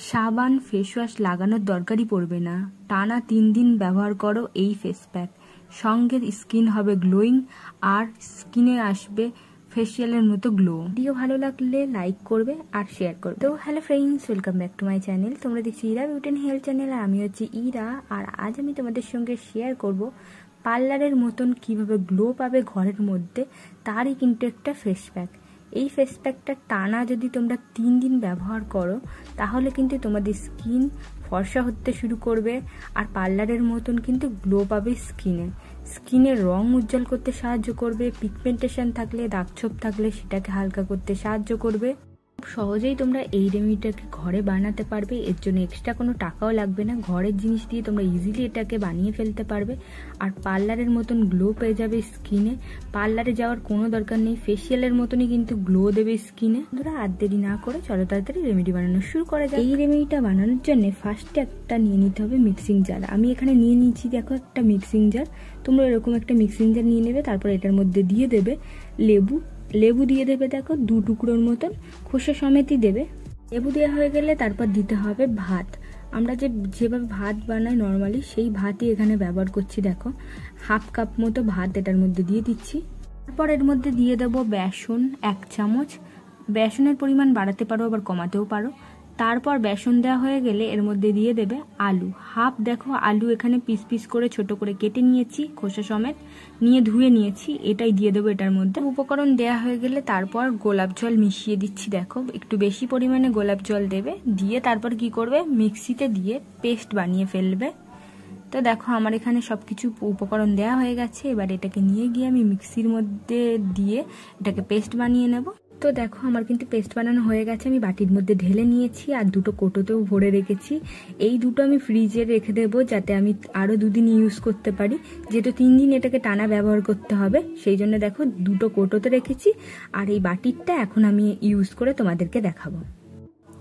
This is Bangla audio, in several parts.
সাবান ফেস ওয়াশ লাগানোর দরকারই পড়বে না। টানা 3 দিন ব্যবহার করো এই ফেস প্যাক, সঙ্গে স্কিন হবে গ্লোয়িং আর স্কিনে আসবে ফেসিয়ালের মতো গ্লো। ভিডিও ভালো লাগলে লাইক করবে আর শেয়ার করবে। তো hello friends, welcome back to my channel. তোমরা দেখছি Ira beauty and health channel, আর আমি হচ্ছি ইরা। আর আজ আমি তোমাদের সঙ্গে শেয়ার করব পার্লারের মতন কিভাবে গ্লো পাবে ঘরের মধ্যে, তারই কিন্তু একটা ফেস প্যাক। এই ফেস প্যাকটা টানা যদি তোমরা 3 দিন ব্যবহার করো তাহলে কিন্তু তোমাদের স্কিন ফর্সা হতে শুরু করবে আর পার্লারের মতন কিন্তু গ্লো পাবে স্কিনের রং উজ্জ্বল করতে সাহায্য করবে। পিগমেন্টেশন থাকলে, দাগছোপ থাকলে সেটাকে হালকা করতে সাহায্য করবে। খুব সহজেই তোমরা এই রেমেডিটাকে ঘরে বানাতে পারবে। এর জন্য এক্সট্রা কোনো টাকাও লাগবে না। ঘরের জিনিস দিয়ে তোমরা ইজিলি এটাকে বানিয়ে ফেলতে পারবে আর পার্লারের মতন গ্লো পেয়ে যাবে স্কিনে। পার্লারে যাওয়ার কোনো দরকার নেই, ফেসিয়ালের মতনই কিন্তু গ্লো দেবে স্কিনে। তোমরা আর দেরি না করে চলো তাড়াতাড়ি রেমেডি বানানো শুরু করা যায়। এই রেমেডিটা বানানোর জন্য ফার্স্টে একটা নিয়ে নিতে হবে মিক্সিং জার। আমি এখানে নিয়ে নিচ্ছি দেখো একটা মিক্সিং জার। তোমরা এরকম একটা মিক্সিং জার নিয়ে নেবে। তারপর এটার মধ্যে দিয়ে দেবে লেবু দিয়ে দেবে দেখো 2 টুকরোর মতন, খোসা সমেতই দেবে। লেবু দেওয়া হয়ে গেলে তারপর দিতে হবে ভাত। আমরা যেভাবে ভাত বানাই নর্মালি সেই ভাতই এখানে ব্যবহার করছি। দেখো 1/2 কাপ মতো ভাত এটার মধ্যে দিয়ে দিচ্ছি। তারপর এর মধ্যে দিয়ে দেবো বেসন 1 চামচ। বেসনের পরিমাণ বাড়াতে পারো আবার কমাতেও পারো। তারপর বেসন দেওয়া হয়ে গেলে এর মধ্যে দিয়ে দেবে আলু দেখো আলু এখানে পিস করে ছোট করে কেটে নিয়েছি, খোসা সমেত নিয়ে ধুয়ে নিয়েছি, এটাই দিয়ে দেবো এটার মধ্যে। উপকরণ দেওয়া হয়ে গেলে তারপর গোলাপ জল মিশিয়ে দিচ্ছি। দেখো একটু বেশি পরিমাণে গোলাপ জল দেবে, দিয়ে তারপর কি করবে, মিক্সিতে দিয়ে পেস্ট বানিয়ে ফেলবে। তো দেখো আমার এখানে সবকিছু উপকরণ দেওয়া হয়ে গেছে। এবার এটাকে নিয়ে গিয়ে আমি মিক্সির মধ্যে দিয়ে এটাকে পেস্ট বানিয়ে নেব। তো দেখো আমার কিন্তু পেস্ট বানানো হয়ে গেছে। আমি বাটির মধ্যে ঢেলে নিয়েছি আর 2টো কোটোতেও ভরে রেখেছি। এই 2টো আমি ফ্রিজে রেখে দেবো যাতে আমি আরও 2 দিন ইউজ করতে পারি, যেহেতু 3 দিন এটাকে টানা ব্যবহার করতে হবে। সেই জন্য দেখো 2টো কোটোতে রেখেছি আর এই বাটিরটা এখন আমি ইউজ করে তোমাদেরকে দেখাবো।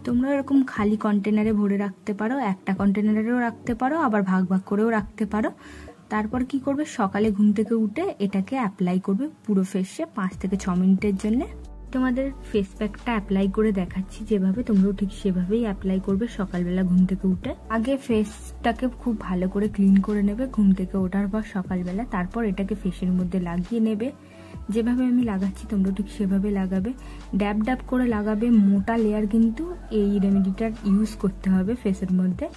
তোমরা এরকম খালি কন্টেনারে ভরে রাখতে পারো, একটা কন্টেনারেও রাখতে পারো, আবার ভাগ করেও রাখতে পারো। তারপর কি করবে, সকালে ঘুম থেকে উঠে এটাকে অ্যাপ্লাই করবে পুরো ফেসে 5 থেকে 6 মিনিটের জন্য। তোমাদের ফেস প্যাকটা অ্যাপ্লাই করে দেখাচ্ছি যেভাবে, তোমরাও ঠিক সেভাবেই অ্যাপ্লাই করবে সকালবেলা ঘুম থেকে উঠে। আগে ফেসটাকে খুব ভালো করে ক্লিন করে নেবে ঘুম থেকে ওঠার পর সকালবেলা। তারপর এটাকে ফেসের মধ্যে লাগিয়ে নেবে। যেভাবে আমি লাগাচ্ছি তোমরা ঠিক সেভাবে লাগাবে, ড্যাব করে লাগাবে। মোটা লেয়ার কিন্তু এই রেমেডিটার ইউজ করতে হবে ফেসের মধ্যে।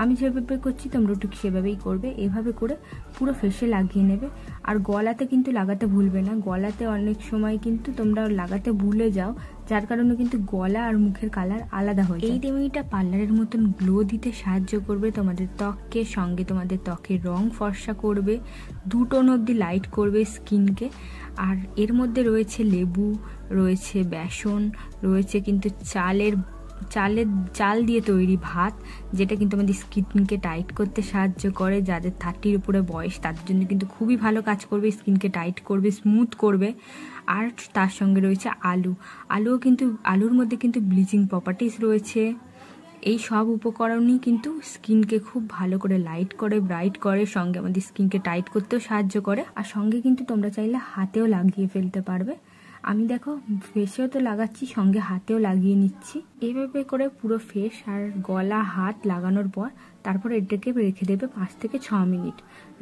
আমি যেভাবে করছি তোমরা ঠিক সেভাবেই করবে। এভাবে করে পুরো ফেসে লাগিয়ে নেবে। আর গলাতে কিন্তু লাগাতে ভুলবে না। গলাতে অনেক সময় কিন্তু তোমরা লাগাতে ভুলে যাও, যার কারণে কিন্তু গলা আর মুখের কালার আলাদা হয়ে যায়। এই রেমেডিটা পার্লারের মতন গ্লো দিতে সাহায্য করবে তোমাদের ত্বককে, সঙ্গে তোমাদের ত্বকের রং ফর্সা করবে, 2 টোন অবধি লাইট করবে স্কিনকে। আর এর মধ্যে রয়েছে লেবু, রয়েছে বেসন, রয়েছে কিন্তু চাল দিয়ে তৈরি ভাত, যেটা কিন্তু আমাদের স্কিনকে টাইট করতে সাহায্য করে। যাদের 30-র উপরে বয়স তাদের জন্য কিন্তু খুবই ভালো কাজ করবে, স্কিনকে টাইট করবে, স্মুথ করবে। আর তার সঙ্গে রয়েছে আলুর মধ্যে কিন্তু ব্লিচিং প্রপার্টিস রয়েছে। এই সব উপকরণই কিন্তু স্কিনকে খুব ভালো করে লাইট করে, ব্রাইট করে, সঙ্গে আমাদের স্কিনকে টাইট করতেও সাহায্য করে। আর সঙ্গে কিন্তু তোমরা চাইলে হাতেও লাগিয়ে ফেলতে পারবে। আমি দেখো ফেসেও তো লাগাচ্ছি, সঙ্গে হাতেও লাগিয়ে নিচ্ছি। এইভাবে করে পুরো ফেস আর গলা হাত লাগানোর পর তারপর এটাকে রেখে দেবে 5 থেকে 6 মিনিট।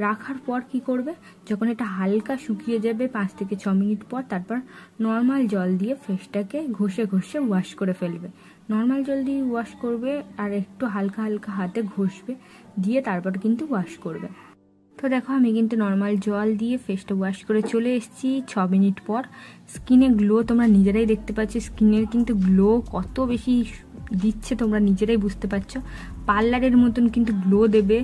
রাখার পর কি করবে, যখন এটা হালকা শুকিয়ে যাবে 5 থেকে 6 মিনিট পর, তারপর নর্মাল জল দিয়ে ফেসটাকে ঘষে ওয়াশ করে ফেলবে। নর্মাল জল দিয়ে ওয়াশ করবে আর একটু হালকা হাতে ঘষবে, দিয়ে তারপর কিন্তু ওয়াশ করবে। তো দেখো আমি কিন্তু নর্মাল জল দিয়ে ফেসটা ওয়াশ করে চলে এসেছি 6 মিনিট পর। স্কিনে গ্লো তোমরা নিজেরাই দেখতে পাচ্ছ, স্কিনের কিন্তু গ্লো কত বেশি দিচ্ছে তোমরা নিজেরাই বুঝতে পারছো। পার্লারের মতন কিন্তু গ্লো দেবে,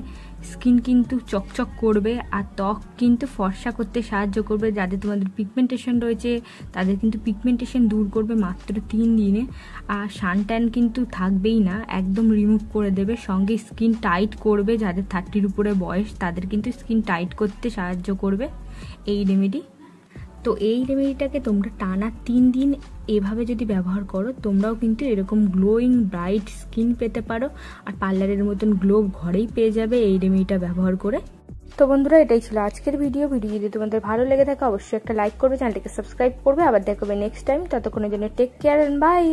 স্কিন কিন্তু চকচক করবে আর ত্বক কিন্তু ফর্সা করতে সাহায্য করবে। যাদের তোমাদের পিগমেন্টেশন রয়েছে তাদের কিন্তু পিগমেন্টেশন দূর করবে মাত্র 3 দিনে। আর সানট্যান কিন্তু থাকবেই না, একদম রিমুভ করে দেবে। সঙ্গে স্কিন টাইট করবে, যাদের 30-র উপরে বয়স তাদের কিন্তু স্কিন টাইট করতে সাহায্য করবে এই রেমেডি। তো এই রেমেডিটাকে তোমরা টানা 3 দিন এভাবে যদি ব্যবহার করো তোমরাও কিন্তু এরকম গ্লোয়িং ব্রাইট স্কিন পেতে পারো আর পার্লারের মতন গ্লো ঘরেই পেয়ে যাবে এই রেমেডিটা ব্যবহার করে। তো বন্ধুরা এটাই ছিল আজকের ভিডিও। যদি তোমাদের ভালো লেগে থাকে অবশ্যই একটা লাইক করবে, চ্যানেলটিকে সাবস্ক্রাইব করবে। আবার দেখাবে নেক্সট টাইম। ততক্ষণের জন্য টেক কেয়ার এন্ড বাই।